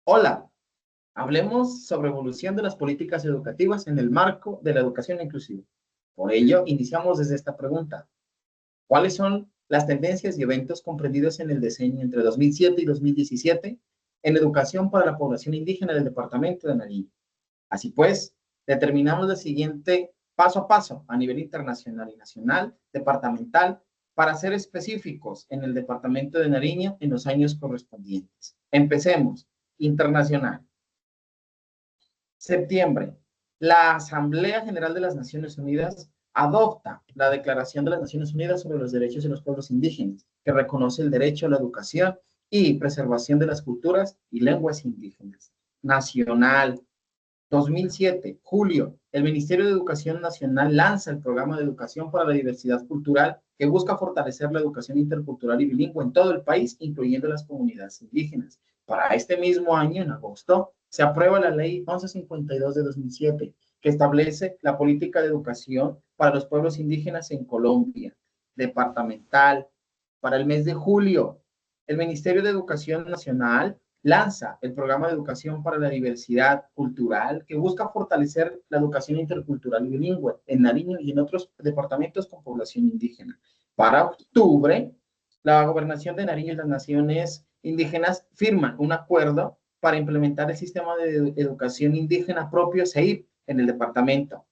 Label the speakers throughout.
Speaker 1: Hola, hablemos sobre evolución de las políticas educativas en el marco de la educación inclusiva. Por ello, iniciamos desde esta pregunta. ¿Cuáles son las tendencias y eventos comprendidos en el diseño entre 2007 y 2017 en educación para la población indígena del departamento de Nariño? Así pues, determinamos el siguiente paso a paso a nivel internacional y nacional, departamental, para ser específicos en el departamento de Nariño en los años correspondientes. Empecemos. Internacional. Septiembre, la Asamblea General de las Naciones Unidas adopta la Declaración de las Naciones Unidas sobre los Derechos de los Pueblos Indígenas, que reconoce el derecho a la educación y preservación de las culturas y lenguas indígenas. Nacional, 2007, julio, el Ministerio de Educación Nacional lanza el Programa de Educación para la Diversidad Cultural que busca fortalecer la educación intercultural y bilingüe en todo el país, incluyendo las comunidades indígenas. Para este mismo año, en agosto, se aprueba la Ley 1152 de 2007, que establece la política de educación para los pueblos indígenas en Colombia, departamental. Para el mes de julio, el Ministerio de Educación Nacional lanza el programa de educación para la diversidad cultural que busca fortalecer la educación intercultural y bilingüe en Nariño y en otros departamentos con población indígena. Para octubre, la gobernación de Nariño y las naciones indígenas firman un acuerdo para implementar el sistema de educación indígena propio SEIP en el departamento.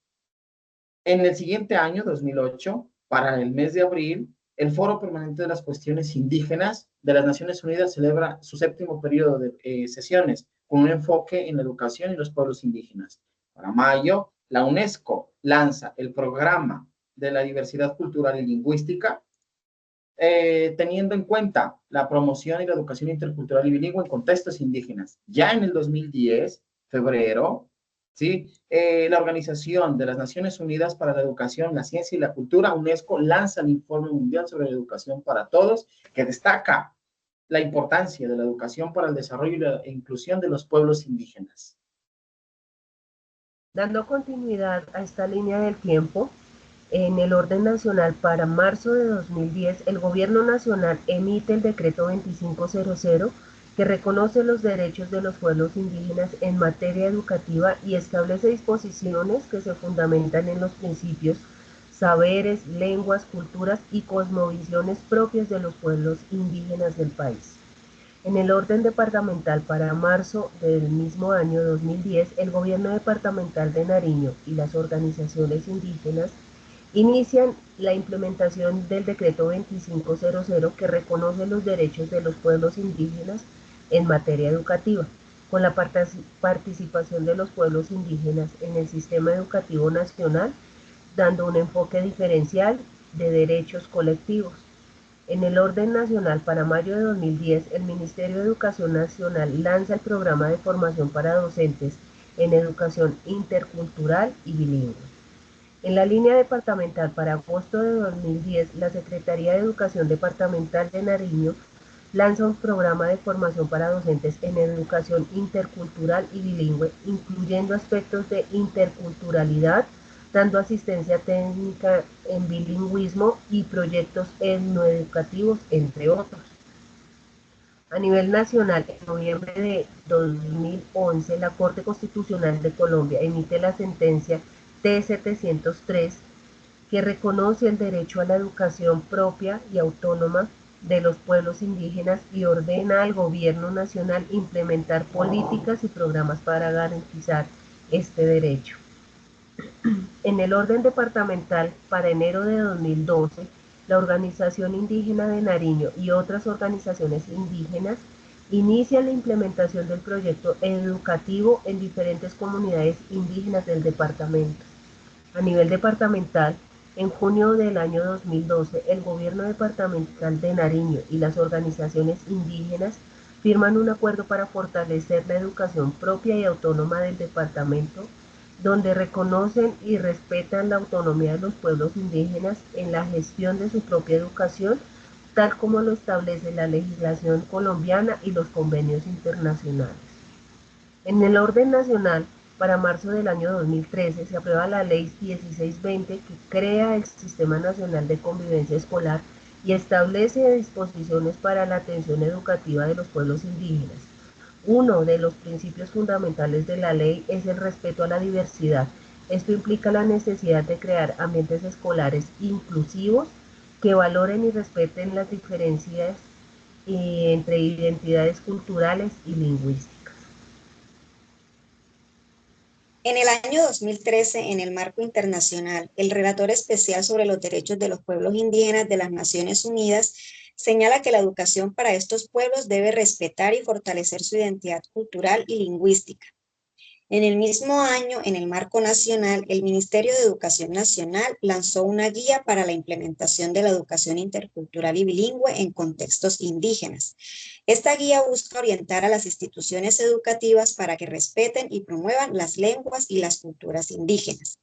Speaker 1: En el siguiente año, 2008, para el mes de abril, el Foro Permanente de las Cuestiones Indígenas de las Naciones Unidas celebra su séptimo periodo de sesiones con un enfoque en la educación y los pueblos indígenas. Para mayo, la UNESCO lanza el Programa de la Diversidad Cultural y Lingüística, teniendo en cuenta la promoción y la educación intercultural y bilingüe en contextos indígenas. Ya en el 2010, febrero, ¿sí? La Organización de las Naciones Unidas para la Educación, la Ciencia y la Cultura, UNESCO, lanza el Informe Mundial sobre la Educación para Todos, que destaca la importancia de la educación para el desarrollo y la inclusión de los pueblos indígenas.
Speaker 2: Dando continuidad a esta línea del tiempo, en el orden nacional para marzo de 2010, el Gobierno Nacional emite el Decreto 2500 que reconoce los derechos de los pueblos indígenas en materia educativa y establece disposiciones que se fundamentan en los principios, saberes, lenguas, culturas y cosmovisiones propias de los pueblos indígenas del país. En el orden departamental para marzo del mismo año 2010, el Gobierno Departamental de Nariño y las organizaciones indígenas inician la implementación del Decreto 2500 que reconoce los derechos de los pueblos indígenas en materia educativa, con la participación de los pueblos indígenas en el sistema educativo nacional, dando un enfoque diferencial de derechos colectivos. En el orden nacional para mayo de 2010, el Ministerio de Educación Nacional lanza el programa de formación para docentes en educación intercultural y bilingüe. En la línea departamental para agosto de 2010, la Secretaría de Educación Departamental de Nariño lanza un programa de formación para docentes en educación intercultural y bilingüe, incluyendo aspectos de interculturalidad, dando asistencia técnica en bilingüismo y proyectos etnoeducativos, entre otros. A nivel nacional, en noviembre de 2011, la Corte Constitucional de Colombia emite la sentencia T-703 que reconoce el derecho a la educación propia y autónoma de los pueblos indígenas y ordena al gobierno nacional implementar políticas y programas para garantizar este derecho. En el orden departamental, para enero de 2012, la Organización Indígena de Nariño y otras organizaciones indígenas inician la implementación del proyecto educativo en diferentes comunidades indígenas del departamento. A nivel departamental, en junio del año 2012, el gobierno departamental de Nariño y las organizaciones indígenas firman un acuerdo para fortalecer la educación propia y autónoma del departamento, donde reconocen y respetan la autonomía de los pueblos indígenas en la gestión de su propia educación, tal como lo establece la legislación colombiana y los convenios internacionales. En el orden nacional, para marzo del año 2013, se aprueba la Ley 1620 que crea el Sistema Nacional de Convivencia Escolar y establece disposiciones para la atención educativa de los pueblos indígenas. Uno de los principios fundamentales de la ley es el respeto a la diversidad. Esto implica la necesidad de crear ambientes escolares inclusivos que valoren y respeten las diferencias entre identidades culturales y lingüísticas.
Speaker 3: En el año 2013, en el marco internacional, el relator especial sobre los derechos de los pueblos indígenas de las Naciones Unidas señala que la educación para estos pueblos debe respetar y fortalecer su identidad cultural y lingüística. En el mismo año, en el marco nacional, el Ministerio de Educación Nacional lanzó una guía para la implementación de la educación intercultural y bilingüe en contextos indígenas. Esta guía busca orientar a las instituciones educativas para que respeten y promuevan las lenguas y las culturas indígenas.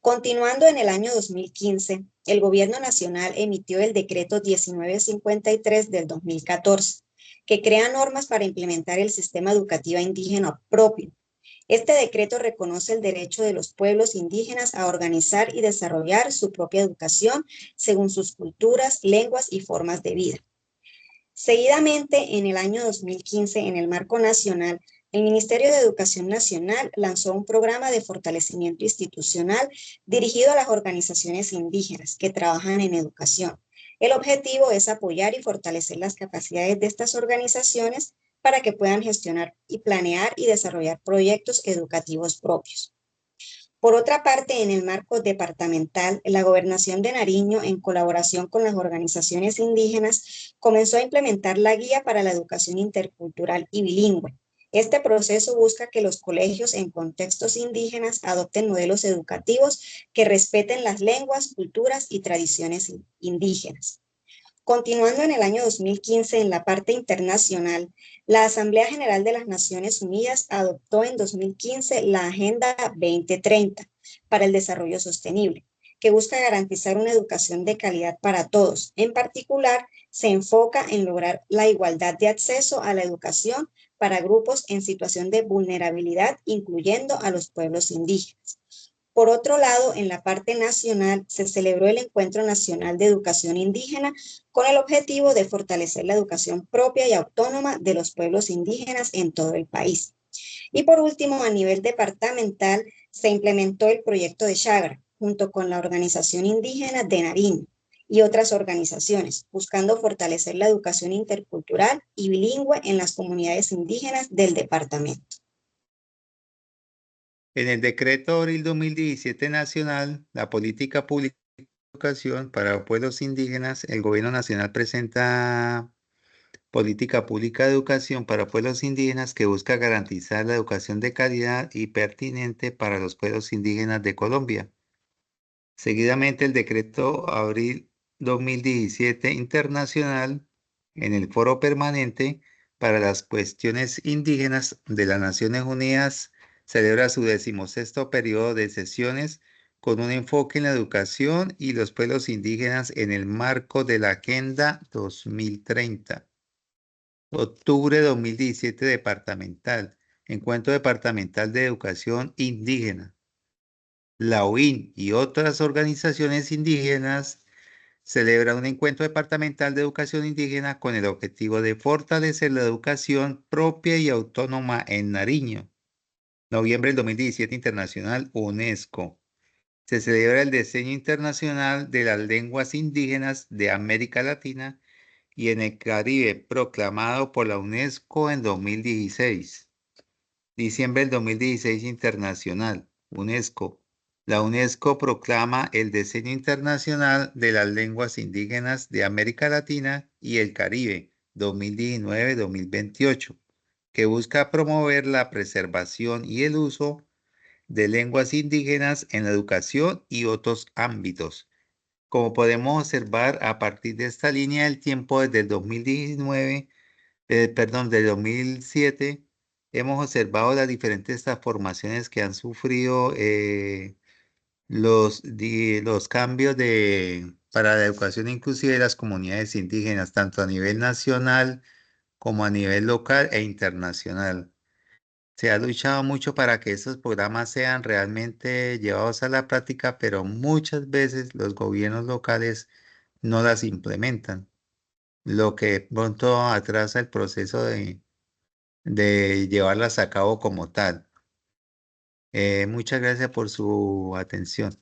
Speaker 3: Continuando en el año 2015, el Gobierno Nacional emitió el decreto 1953 del 2014, que crea normas para implementar el sistema educativo indígena propio. Este decreto reconoce el derecho de los pueblos indígenas a organizar y desarrollar su propia educación según sus culturas, lenguas y formas de vida. Seguidamente, en el año 2015, en el marco nacional, el Ministerio de Educación Nacional lanzó un programa de fortalecimiento institucional dirigido a las organizaciones indígenas que trabajan en educación. El objetivo es apoyar y fortalecer las capacidades de estas organizaciones para que puedan gestionar y planear y desarrollar proyectos educativos propios. Por otra parte, en el marco departamental, la Gobernación de Nariño, en colaboración con las organizaciones indígenas, comenzó a implementar la Guía para la Educación Intercultural y Bilingüe. Este proceso busca que los colegios en contextos indígenas adopten modelos educativos que respeten las lenguas, culturas y tradiciones indígenas. Continuando en el año 2015, en la parte internacional, la Asamblea General de las Naciones Unidas adoptó en 2015 la Agenda 2030 para el Desarrollo Sostenible, que busca garantizar una educación de calidad para todos. En particular, se enfoca en lograr la igualdad de acceso a la educación para grupos en situación de vulnerabilidad, incluyendo a los pueblos indígenas. Por otro lado, en la parte nacional se celebró el Encuentro Nacional de Educación Indígena con el objetivo de fortalecer la educación propia y autónoma de los pueblos indígenas en todo el país. Y por último, a nivel departamental, se implementó el proyecto de Chagra, junto con la Organización Indígena de Nariño y otras organizaciones, buscando fortalecer la educación intercultural y bilingüe en las comunidades indígenas del departamento.
Speaker 4: En el decreto de abril 2017 nacional, la política pública de educación para pueblos indígenas, el gobierno nacional presenta política pública de educación para pueblos indígenas que busca garantizar la educación de calidad y pertinente para los pueblos indígenas de Colombia. Seguidamente, el decreto abril 2017 internacional en el Foro Permanente para las Cuestiones Indígenas de las Naciones Unidas celebra su 16º periodo de sesiones con un enfoque en la educación y los pueblos indígenas en el marco de la Agenda 2030. Octubre 2017 departamental, Encuentro Departamental de Educación Indígena. La OIN y otras organizaciones indígenas celebran un encuentro departamental de educación indígena con el objetivo de fortalecer la educación propia y autónoma en Nariño. Noviembre del 2017 Internacional UNESCO. Se celebra el Diseño Internacional de las Lenguas Indígenas de América Latina y en el Caribe, proclamado por la UNESCO en 2016. Diciembre del 2016 Internacional, UNESCO. La UNESCO proclama el Diseño Internacional de las Lenguas Indígenas de América Latina y el Caribe 2019-2028, que busca promover la preservación y el uso de lenguas indígenas en la educación y otros ámbitos. Como podemos observar, a partir de esta línea del tiempo, desde el 2019, del 2007, hemos observado las diferentes transformaciones que han sufrido los cambios para la educación inclusive de las comunidades indígenas, tanto a nivel nacional como a nivel local e internacional. Se ha luchado mucho para que estos programas sean realmente llevados a la práctica, pero muchas veces los gobiernos locales no las implementan, lo que pronto atrasa el proceso de llevarlas a cabo como tal. Muchas gracias por su atención.